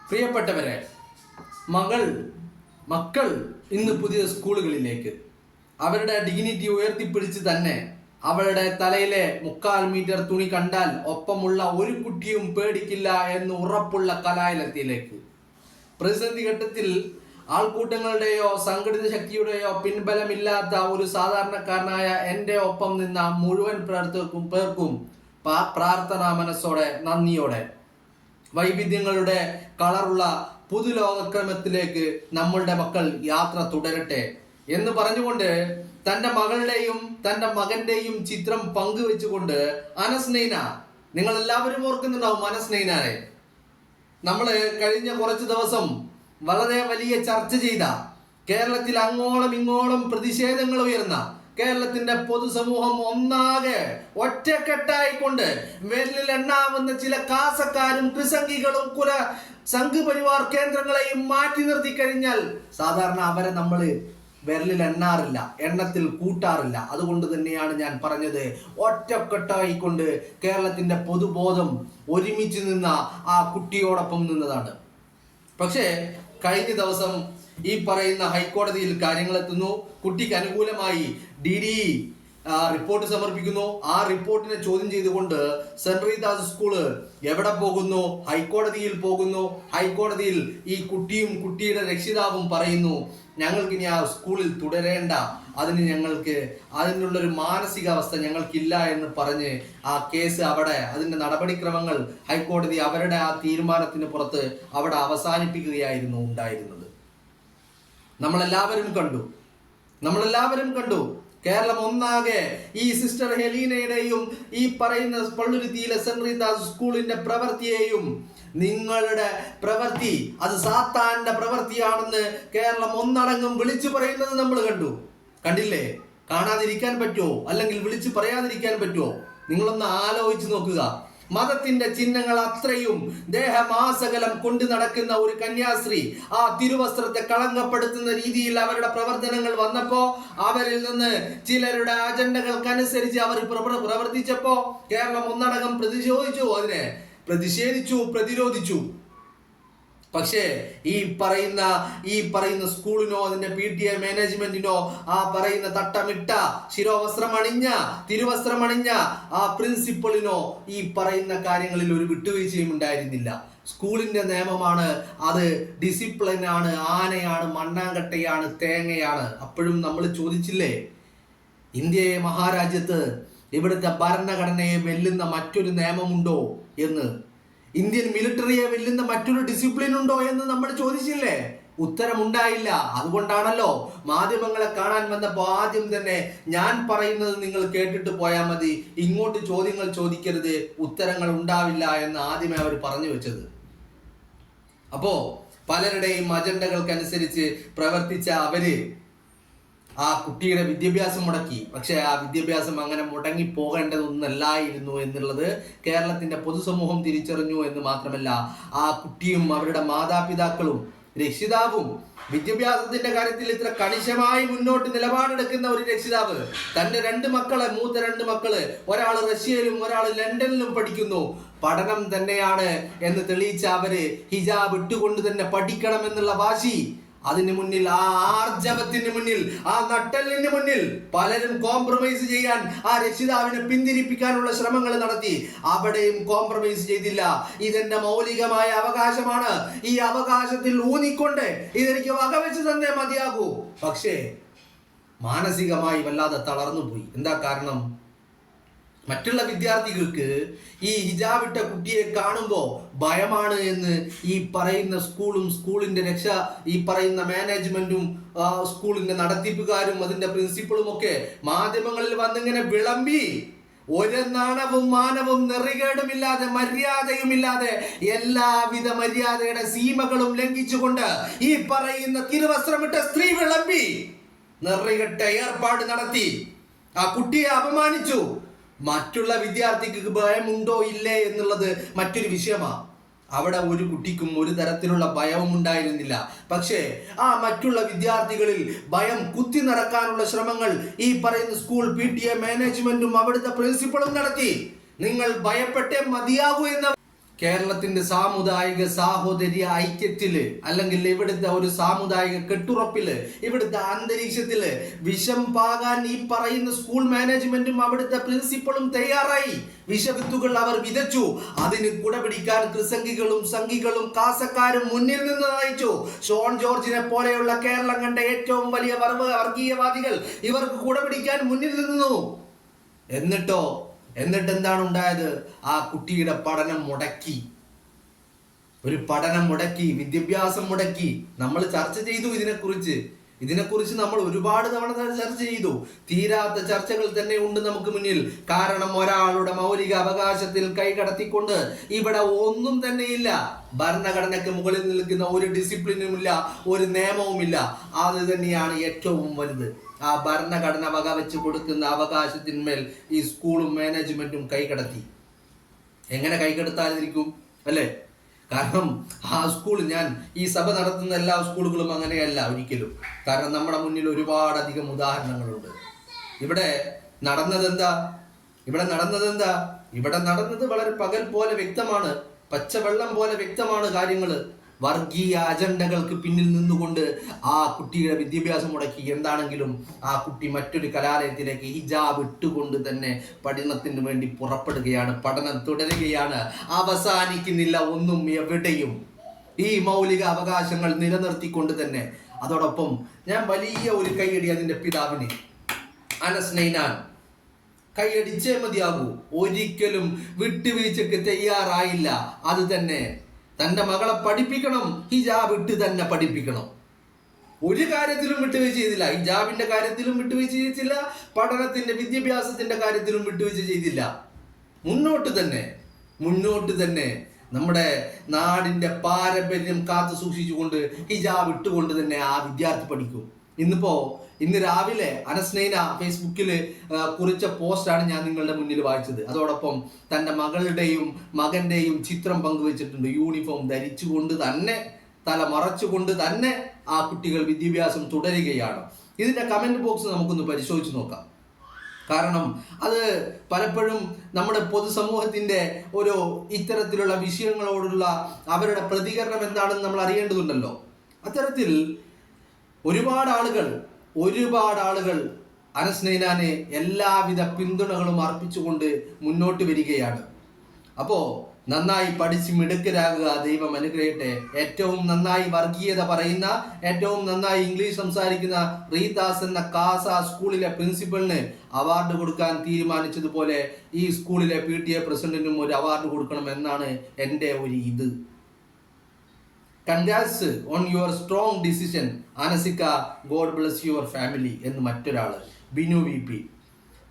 പ്രിയപ്പെട്ടവരെ, മക്കൾ ഇന്ന് പുതിയ സ്കൂളുകളിലേക്ക് അവരുടെ ഡിഗ്നിറ്റി ഉയർത്തിപ്പിടിച്ച് തന്നെ അവളുടെ തലയിലെ 3/4 മീറ്റർ തുണി കണ്ടാൽ ഒപ്പമുള്ള ഒരു കുട്ടിയും പേടിക്കില്ല എന്ന് ഉറപ്പുള്ള കലാലയത്തിലേക്ക് പ്രതിസന്ധി ഘട്ടത്തിൽ ആൾക്കൂട്ടങ്ങളുടെയോ സംഘടിത ശക്തിയുടെയോ പിൻബലമില്ലാത്ത ഒരു സാധാരണക്കാരനായ എൻ്റെ ഒപ്പം നിന്ന മുഴുവൻ പേർക്കും പ്രാർത്ഥനാ മനസ്സോടെ, നന്ദിയോടെ വൈവിധ്യങ്ങളുടെ കളറുള്ള പുതുലോകക്രമത്തിലേക്ക് നമ്മളുടെ മക്കൾ യാത്ര തുടരട്ടെ എന്ന് പറഞ്ഞുകൊണ്ട് തൻ്റെ മകളുടെയും തൻ്റെ മകന്റെയും ചിത്രം പങ്കുവെച്ചുകൊണ്ട് അനസ് നൈന, നിങ്ങൾ എല്ലാവരും ഓർക്കുന്നുണ്ടാവും അനസ് നൈനയെ. നമ്മൾ കഴിഞ്ഞ കുറച്ച് ദിവസം വളരെ വലിയ ചർച്ച ചെയ്ത, കേരളത്തിൽ അങ്ങോളം ഇങ്ങോളം പ്രതിഷേധങ്ങൾ ഉയർന്ന, കേരളത്തിന്റെ പൊതുസമൂഹം ഒന്നാകെ ഒറ്റക്കെട്ടായിക്കൊണ്ട് വിരലിൽ എണ്ണാവുന്ന ചില കാസക്കാരും കൃസംഗികളും സംഘപരിവാർ കേന്ദ്രങ്ങളെയും മാറ്റി നിർത്തി കഴിഞ്ഞാൽ സാധാരണ അവരെ നമ്മൾ വിരലിൽ എണ്ണാറില്ല, എണ്ണത്തിൽ കൂട്ടാറില്ല. അതുകൊണ്ട് തന്നെയാണ് ഞാൻ പറഞ്ഞത്, ഒറ്റക്കെട്ടായിക്കൊണ്ട് കേരളത്തിന്റെ പൊതുബോധം ഒരുമിച്ച് നിന്ന ആ കുട്ടിയോടൊപ്പം നിന്നതാണ്. പക്ഷേ കഴിഞ്ഞ ദിവസം ഈ പറയുന്ന ഹൈക്കോടതിയിൽ കാര്യങ്ങൾ എത്തുന്നു. കുട്ടിക്ക് അനുകൂലമായി DD റിപ്പോർട്ട് സമർപ്പിക്കുന്നു. ആ റിപ്പോർട്ടിനെ ചോദ്യം ചെയ്തുകൊണ്ട് സെന്റ് റീതാസ് സ്കൂള് എവിടെ പോകുന്നു? ഹൈക്കോടതിയിൽ പോകുന്നു. ഹൈക്കോടതിയിൽ ഈ കുട്ടിയും കുട്ടിയുടെ രക്ഷിതാവും പറയുന്നു, ഞങ്ങൾക്ക് ഇനി ആ സ്കൂളിൽ തുടരേണ്ട, അതിനുള്ളൊരു മാനസികാവസ്ഥ ഞങ്ങൾക്കില്ല എന്ന് പറഞ്ഞ് ആ കേസ് അവിടെ, അതിൻ്റെ നടപടിക്രമങ്ങൾ ഹൈക്കോടതി അവരുടെ ആ തീരുമാനത്തിന് പുറത്ത് അവിടെ അവസാനിപ്പിക്കുകയായിരുന്നു ഉണ്ടായിരുന്നത്. നമ്മളെല്ലാവരും കണ്ടു കേരളം ഒന്നാകെ ഈ സിസ്റ്റർ ഹെലീനയുടെയും ഈ പറയുന്ന പള്ളുരുത്തിയിലെ സെന്റ് റീതാസ് സ്കൂളിന്റെ പ്രവൃത്തിയെയും, നിങ്ങളുടെ പ്രവൃത്തി അത് സാത്താന്റെ പ്രവൃത്തിയാണെന്ന് കേരളം ഒന്നടങ്കം വിളിച്ചു പറയുന്നത് നമ്മൾ കണ്ടില്ലേ? കാണാതിരിക്കാൻ പറ്റുമോ? അല്ലെങ്കിൽ വിളിച്ചു പറയാതിരിക്കാൻ പറ്റുമോ? നിങ്ങളൊന്ന് ആലോചിച്ച് നോക്കുക. മതത്തിന്റെ ചിഹ്നങ്ങൾ അത്രയും ദേഹമാസകലം കൊണ്ടു നടക്കുന്ന ഒരു കന്യാസ്ത്രീ ആ തിരുവസ്ത്രത്തെ കളങ്കപ്പെടുത്തുന്ന രീതിയിൽ അവരുടെ പ്രവർത്തനങ്ങൾ വന്നപ്പോ, അവരിൽ നിന്ന് ചിലരുടെ അജണ്ടകൾക്കനുസരിച്ച് അവർ പ്രവർത്തിച്ചപ്പോ കേരളം ഒന്നടങ്കം പ്രതിരോധിച്ചു. പക്ഷേ ഈ പറയുന്ന സ്കൂളിനോ അതിന്റെ PTA മാനേജ്മെന്റിനോ ആ പറയുന്ന തട്ടമിട്ട ശിരോവസ്ത്രമണിഞ്ഞ തിരുവസ്ത്രമണിഞ്ഞ ആ പ്രിൻസിപ്പളിനോ ഈ പറയുന്ന കാര്യങ്ങളിൽ ഒരു വിട്ടുവീഴ്ചയും ഉണ്ടായിരുന്നില്ല. സ്കൂളിന്റെ നിയമമാണ്, അത് ഡിസിപ്ലിനാണ്, ആനയാണ്, മണ്ണാങ്കട്ടയാണ്, തേങ്ങയാണ്. അപ്പോഴും നമ്മൾ ചോദിച്ചില്ലേ, ഇന്ത്യയെ മഹാരാജ്യത്ത് ഇവിടുത്തെ ഭരണഘടനയെ വെല്ലുന്ന മറ്റൊരു നിയമമുണ്ടോ എന്ന്? ഇന്ത്യൻ മിലിറ്ററിയെ വെല്ലുന്ന മറ്റൊരു ഡിസിപ്ലിൻ ഉണ്ടോ എന്ന് നമ്മൾ ചോദിച്ചില്ലേ? ഉത്തരമുണ്ടായില്ല. അതുകൊണ്ടാണല്ലോ മാധ്യമങ്ങളെ കാണാൻ വന്നപ്പോൾ ആദ്യം തന്നെ ഞാൻ പറയുന്നത് നിങ്ങൾ കേട്ടിട്ട് പോയാൽ മതി, ഇങ്ങോട്ട് ചോദ്യങ്ങൾ ചോദിക്കരുത്, ഉത്തരങ്ങൾ ഉണ്ടാവില്ല എന്ന് ആദ്യമേ അവർ പറഞ്ഞു വെച്ചത്. അപ്പോ പലരുടെയും അജണ്ടകൾക്കനുസരിച്ച് പ്രവർത്തിച്ച അവര് ആ കുട്ടിയുടെ വിദ്യാഭ്യാസം മുടക്കി. പക്ഷെ ആ വിദ്യാഭ്യാസം അങ്ങനെ മുടങ്ങി പോകേണ്ടതൊന്നല്ലായിരുന്നു എന്നുള്ളത് കേരളത്തിന്റെ പൊതുസമൂഹം തിരിച്ചറിഞ്ഞു എന്ന് മാത്രമല്ല, ആ കുട്ടിയും അവരുടെ മാതാപിതാക്കളും രക്ഷിതാവും വിദ്യാഭ്യാസത്തിന്റെ കാര്യത്തിൽ ഇത്ര കണിശമായി മുന്നോട്ട് നിലപാടെടുക്കുന്ന ഒരു രക്ഷിതാവ് തന്റെ മൂത്ത രണ്ട് മക്കള് ഒരാൾ റഷ്യയിലും ഒരാൾ ലണ്ടനിലും പഠിക്കുന്നു, പഠനം തന്നെയാണ് എന്ന് തെളിയിച്ച അവര് ഹിജാബ് ഇട്ടുകൊണ്ട് തന്നെ പഠിക്കണം എന്നുള്ള വാശി, അതിന് മുന്നിൽ, ആ ആർജവത്തിന് മുന്നിൽ, ആ നട്ടെല്ലിന് മുന്നിൽ പലരും കോംപ്രമൈസ് ചെയ്യാൻ ആ രക്ഷിതാവിനെ പിന്തിരിപ്പിക്കാനുള്ള ശ്രമങ്ങൾ നടത്തി. അവിടെയും കോംപ്രമൈസ് ചെയ്തില്ല. ഇതെന്റെ മൗലികമായ അവകാശമാണ്, ഈ അവകാശത്തിൽ ഊന്നിക്കൊണ്ട് ഇതെനിക്ക് വകവെച്ച് തന്നെ മതിയാകൂ. പക്ഷേ മാനസികമായി വല്ലാതെ തളർന്നുപോയി. എന്താ കാരണം? മറ്റുള്ള വിദ്യാർത്ഥികൾക്ക് ഈ ഹിജാബിട്ട കുട്ടിയെ കാണുമ്പോൾ ഭയമാണ് എന്ന് ഈ പറയുന്ന സ്കൂളിന്റെ ഈ പറയുന്ന മാനേജ്മെന്റും സ്കൂളിന്റെ നടത്തിപ്പുകാരും അതിന്റെ പ്രിൻസിപ്പളും ഒക്കെ മാധ്യമങ്ങളിൽ വന്നിങ്ങനെ വിളമ്പി, ഒരു നാണവും മാനവും നെറികേടുമില്ലാതെ മര്യാദയുമില്ലാതെ എല്ലാവിധ മര്യാദയുടെ സീമകളും ലംഘിച്ചുകൊണ്ട് ഈ പറയുന്ന തിരുവസ്ത്രമിട്ട സ്ത്രീ വിളമ്പി നെറികെട്ട ഏർപ്പാട് നടത്തി ആ കുട്ടിയെ അപമാനിച്ചു. മറ്റുള്ള വിദ്യാർത്ഥിക്ക് ഭയമുണ്ടോ ഇല്ലേ എന്നുള്ളത് മറ്റൊരു വിഷയമാണ്. അവിടെ ഒരു കുട്ടിക്കും ഒരു തരത്തിലുള്ള ഭയവും ഉണ്ടായിരുന്നില്ല. പക്ഷേ ആ മറ്റുള്ള വിദ്യാർത്ഥികളിൽ ഭയം കുത്തി നിറക്കാനുള്ള ശ്രമങ്ങൾ ഈ പറയുന്ന സ്കൂൾ PTA മാനേജ്മെന്റും അവിടുത്തെ പ്രിൻസിപ്പളും നടത്തി. നിങ്ങൾ ഭയപ്പെട്ടേ മതിയാകൂ എന്ന കേരളത്തിന്റെ സാമുദായിക സാഹോദര്യ ഐക്യത്തില്, അല്ലെങ്കിൽ ഇവിടുത്തെ ഒരു സാമുദായിക കെട്ടുറപ്പില്, ഇവിടുത്തെ അന്തരീക്ഷത്തില് വിഷം പാകാൻ ഈ പറയുന്ന സ്കൂൾ മാനേജ്മെന്റും അവിടുത്തെ പ്രിൻസിപ്പളും തയ്യാറായി. വിഷവിത്തുകൾ അവർ വിതച്ചു. അതിന് കുടപിടിക്കാൻ ക്രിസംഗികളും സംഘികളും കാസക്കാരും മുന്നിൽ നിന്ന് നയിച്ചു. ഷോൺ ജോർജിനെ പോലെയുള്ള കേരളം കണ്ട ഏറ്റവും വലിയ വർഗീയവാദികൾ ഇവർക്ക് കുടപിടിക്കാൻ മുന്നിൽ നിന്നു. എന്നിട്ട് എന്താണ് ഉണ്ടായത്? ആ കുട്ടിയുടെ പഠനം മുടക്കി. ഒരു പഠനം മുടക്കി, വിദ്യാഭ്യാസം മുടക്കി. നമ്മൾ ചർച്ച ചെയ്തു ഇതിനെക്കുറിച്ച് നമ്മൾ ഒരുപാട് തവണ ചർച്ച ചെയ്തു. തീരാത്ത ചർച്ചകൾ തന്നെ ഉണ്ട് നമുക്ക് മുന്നിൽ. കാരണം ഒരാളുടെ മൗലിക അവകാശത്തിൽ കൈകടത്തിക്കൊണ്ട് ഇവിടെ ഒന്നും തന്നെയില്ല. ഭരണഘടനയ്ക്ക് മുകളിൽ നിൽക്കുന്ന ഒരു ഡിസിപ്ലിനുമില്ല, ഒരു നിയമവുമില്ല. അത് തന്നെയാണ് ഏറ്റവും വലുത്. ആ ഭരണഘടന വകവെച്ച് കൊടുക്കുന്ന അവകാശത്തിന്മേൽ ഈ സ്കൂളും മാനേജ്മെന്റും കൈകടത്തി. എങ്ങനെ കൈകടത്താതിരിക്കും അല്ലേ? കാരണം ആ സ്കൂൾ, ഞാൻ ഈ സഭ നടത്തുന്ന എല്ലാ സ്കൂളുകളും അങ്ങനെയല്ല ഒരിക്കലും. കാരണം നമ്മുടെ മുന്നിൽ ഒരുപാടധികം ഉദാഹരണങ്ങളുണ്ട്. ഇവിടെ നടന്നതെന്താ? ഇവിടെ നടന്നത് വളരെ പകൽ പോലെ വ്യക്തമാണ്, പച്ചവെള്ളം പോലെ വ്യക്തമാണ് കാര്യങ്ങള്. വർഗീയ അജണ്ടകൾക്ക് പിന്നിൽ നിന്നുകൊണ്ട് ആ കുട്ടിയുടെ വിദ്യാഭ്യാസം മുടക്കി. എന്താണെങ്കിലും ആ കുട്ടി മറ്റൊരു കലാലയത്തിലേക്ക് ഹിജാബ് ഇട്ടുകൊണ്ട് തന്നെ പഠനത്തിന് വേണ്ടി പുറപ്പെടുകയാണ്. പഠനം തുടരുകയാണ്. അവസാനിക്കുന്നില്ല ഒന്നും എവിടെയും. ഈ മൗലിക അവകാശങ്ങൾ നിലനിർത്തിക്കൊണ്ട് തന്നെ. അതോടൊപ്പം ഞാൻ വലിയ ഒരു കൈയടി അതിൻ്റെ പിതാവിന്, അനസ് നൈനാൻ, കൈയടിച്ചേ മതിയാകൂ. ഒരിക്കലും വിട്ടുവീഴ്ചക്ക് തയ്യാറായില്ല. അത് തന്നെ തൻ്റെ മകളെ പഠിപ്പിക്കണം, ഹിജാബ് ഇട്ട് തന്നെ പഠിപ്പിക്കണം. ഒരു കാര്യത്തിലും വിട്ടുവീഴ്ച ചെയ്തില്ല. ഹിജാബിന്റെ കാര്യത്തിലും വിട്ടുവീഴ്ച ചെയ്തില്ല, പഠനത്തിന്റെ വിദ്യാഭ്യാസത്തിന്റെ കാര്യത്തിലും വിട്ടുവീഴ്ച ചെയ്തില്ല. മുന്നോട്ട് തന്നെ നമ്മുടെ നാടിന്റെ പാരമ്പര്യം കാത്തു സൂക്ഷിച്ചുകൊണ്ട് ഹിജാബ് ഇട്ടുകൊണ്ട് തന്നെ ആ വിദ്യാർത്ഥി പഠിക്കും. ഇന്ന് രാവിലെ അനസ് നൈന ഫേസ്ബുക്കിൽ കുറിച്ച പോസ്റ്റാണ് ഞാൻ നിങ്ങളുടെ മുന്നിൽ വായിച്ചത്. അതോടൊപ്പം തൻ്റെ മകളുടെയും മകന്റെയും ചിത്രം പങ്കുവച്ചിട്ടുണ്ട്. യൂണിഫോം ധരിച്ചുകൊണ്ട് തന്നെ, തല മറച്ചുകൊണ്ട് തന്നെ ആ കുട്ടികൾ വിദ്യാഭ്യാസം തുടരുകയാണ്. ഇതിന്റെ കമന്റ് ബോക്സ് നമുക്കൊന്ന് പരിശോധിച്ച് നോക്കാം. കാരണം അത് പലപ്പോഴും നമ്മുടെ പൊതുസമൂഹത്തിന്റെ ഒരു ഇത്തരത്തിലുള്ള വിഷയങ്ങളോടുള്ള അവരുടെ പ്രതികരണം എന്താണെന്ന് നമ്മൾ അറിയേണ്ടതുണ്ടല്ലോ. അത്തരത്തിൽ ഒരുപാട് ആളുകൾ അനസ് നൈനാന് എല്ലാവിധ പിന്തുണകളും അർപ്പിച്ചുകൊണ്ട് മുന്നോട്ട് വരികയാണ്. അപ്പോൾ നന്നായി പഠിച്ച് മിടുക്കരാകുക, ദൈവം അനുഗ്രഹിക്കട്ടെ. ഏറ്റവും നന്നായി വർഗീയത പറയുന്ന, ഏറ്റവും നന്നായി ഇംഗ്ലീഷ് സംസാരിക്കുന്ന റീതാസ് എന്ന കാസ സ്കൂളിലെ പ്രിൻസിപ്പലിന് അവാർഡ് കൊടുക്കാൻ തീരുമാനിച്ചതുപോലെ ഈ സ്കൂളിലെ PTA പ്രസിഡന്റിനും ഒരു അവാർഡ് കൊടുക്കണം എന്നാണ് എൻ്റെ ഒരു ഇത്. Congrats on your strong decision Anasika, God bless your family എന്ന് മറ്റൊരാള്, ബിനു VP.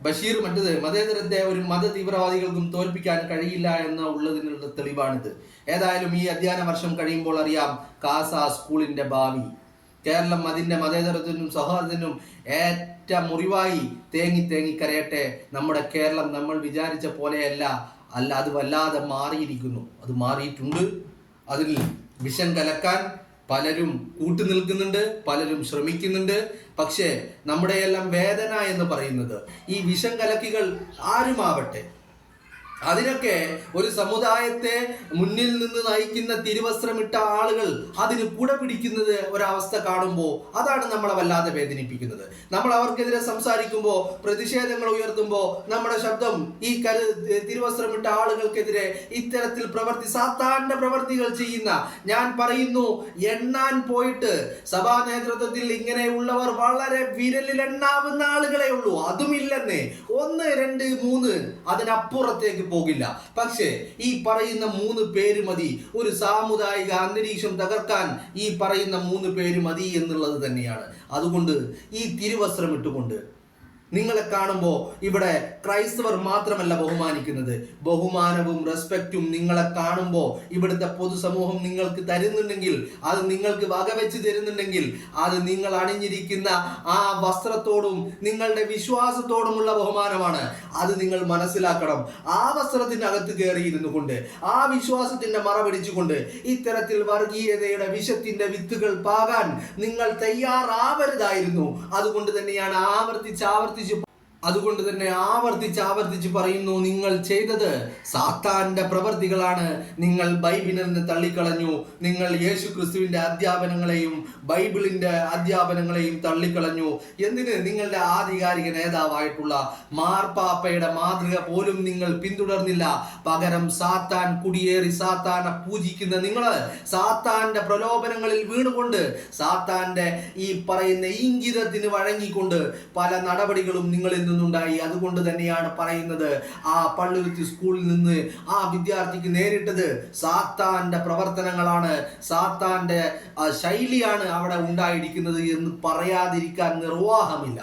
ബഷീർ മതേതരത്തെ ഒരു മത തീവ്രവാദികൾക്കും തോൽപ്പിക്കാൻ കഴിയില്ല എന്ന ഉള്ളതിനുള്ള തെളിവാണിത്. ഏതായാലും ഈ അധ്യയന വർഷം കഴിയുമ്പോൾ അറിയാം കാസ സ്കൂളിന്റെ ഭാവി. കേരളം അതിന്റെ മതേതരത്തിനും സൗഹാർദ്ദത്തിനും ഏറ്റ മുറിവായി തേങ്ങി കരയട്ടെ. നമ്മുടെ കേരളം നമ്മൾ വിചാരിച്ച പോലെയല്ല, അത് വല്ലാതെ മാറിയിരിക്കുന്നു. അത് മാറിയിട്ടുണ്ട്. അതിൽ വിഷം കലക്കാൻ പലരും കൂട്ടുനിൽക്കുന്നുണ്ട്, പലരും ശ്രമിക്കുന്നുണ്ട്. പക്ഷേ നമ്മുടെയെല്ലാം വേദന എന്ന് പറയുന്നത് ഈ വിഷം കലക്കികൾ ആരുമാവട്ടെ, അതിനൊക്കെ ഒരു സമുദായത്തെ മുന്നിൽ നിന്ന് നയിക്കുന്ന തിരുവസ്ത്രമിട്ട ആളുകൾ അതിന് കുട പിടിക്കുന്നത് ഒരവസ്ഥ കാണുമ്പോൾ അതാണ് നമ്മളെ വല്ലാതെ വേദനിപ്പിക്കുന്നത്. നമ്മൾ അവർക്കെതിരെ സംസാരിക്കുമ്പോൾ, പ്രതിഷേധങ്ങൾ ഉയർത്തുമ്പോൾ നമ്മുടെ ശബ്ദം ഈ തിരുവസ്ത്രമിട്ട ആളുകൾക്കെതിരെ ഇത്തരത്തിൽ സാധാരണ പ്രവർത്തികൾ ചെയ്യുന്ന, ഞാൻ പറയുന്നു എണ്ണാൻ പോയിട്ട് സഭാ നേതൃത്വത്തിൽ ഇങ്ങനെയുള്ളവർ വളരെ വിരലിലെണ്ണാവുന്ന ആളുകളെ ഉള്ളൂ. അതുമില്ലെന്നേ, 1, 2, 3 അതിനപ്പുറത്തേക്ക് പോകില്ല. പക്ഷേ ഈ പറയുന്ന 3 പേര് മതി ഒരു സാമുദായിക അന്തരീക്ഷം തകർക്കാൻ. ഈ പറയുന്ന 3 പേര് മതി എന്നുള്ളത് തന്നെയാണ്. അതുകൊണ്ട് ഈ തിരുവസ്ത്രം ഇട്ടുകൊണ്ട് നിങ്ങളെ കാണുമ്പോൾ ഇവിടെ ക്രൈസ്തവർ മാത്രമല്ല ബഹുമാനിക്കുന്നത്, ബഹുമാനവും റെസ്പെക്റ്റും നിങ്ങളെ കാണുമ്പോൾ ഇവിടുത്തെ പൊതുസമൂഹം നിങ്ങൾക്ക് തരുന്നുണ്ടെങ്കിൽ, അത് നിങ്ങൾക്ക് വകവെച്ച് തരുന്നുണ്ടെങ്കിൽ, അത് നിങ്ങൾ അണിഞ്ഞിരിക്കുന്ന ആ വസ്ത്രത്തോടും നിങ്ങളുടെ വിശ്വാസത്തോടുമുള്ള ബഹുമാനമാണ്. അത് നിങ്ങൾ മനസ്സിലാക്കണം. ആ വസ്ത്രത്തിനകത്ത് കയറിയിരുന്നു കൊണ്ട്, ആ വിശ്വാസത്തിന്റെ മറ പിടിച്ചുകൊണ്ട് ഇത്തരത്തിൽ വർഗീയതയുടെ വിഷത്തിന്റെ വിത്തുകൾ പാകാൻ നിങ്ങൾ തയ്യാറാവരുതായിരുന്നു. അതുകൊണ്ട് തന്നെയാണ് ആവർത്തിച്ച് അതുകൊണ്ട് തന്നെ ആവർത്തിച്ച് പറയുന്നു, നിങ്ങൾ ചെയ്തത് സാത്താന്റെ പ്രവർത്തികളാണ്. നിങ്ങൾ ബൈബിളിൽ നിന്ന് തള്ളിക്കളഞ്ഞു. നിങ്ങൾ യേശു ക്രിസ്തുവിന്റെ അധ്യാപനങ്ങളെയും ബൈബിളിന്റെ അധ്യാപനങ്ങളെയും തള്ളിക്കളഞ്ഞു. എന്തിന്? നിങ്ങളുടെ ആധികാരിക നേതാവായിട്ടുള്ള മാർപ്പാപ്പയുടെ മാതൃക പോലും നിങ്ങൾ പിന്തുടർന്നില്ല. പകരം സാത്താൻ കുടിയേറി സാത്താനെ പൂജിക്കുന്ന നിങ്ങൾ സാത്താന്റെ പ്രലോഭനങ്ങളിൽ വീണുകൊണ്ട് സാത്താന്റെ ഈ പറയുന്ന ഇംഗിതത്തിന് വഴങ്ങിക്കൊണ്ട് പല നടപടികളും നിങ്ങളിൽ നിന്നുണ്ടായി. അതുകൊണ്ട് തന്നെയാണ് പറയുന്നത്, ആ പള്ളുരുത്തി സ്കൂളിൽ നിന്ന് ആ വിദ്യാർത്ഥിക്ക് നേരിട്ടത് സാത്താന്റെ പ്രവർത്തനങ്ങളാണ്, സാത്താന്റെ ശൈലിയാണ് അവിടെ ഉണ്ടായിരിക്കുന്നത് എന്ന് പറയാതിരിക്കാൻ നിർവാഹമില്ല.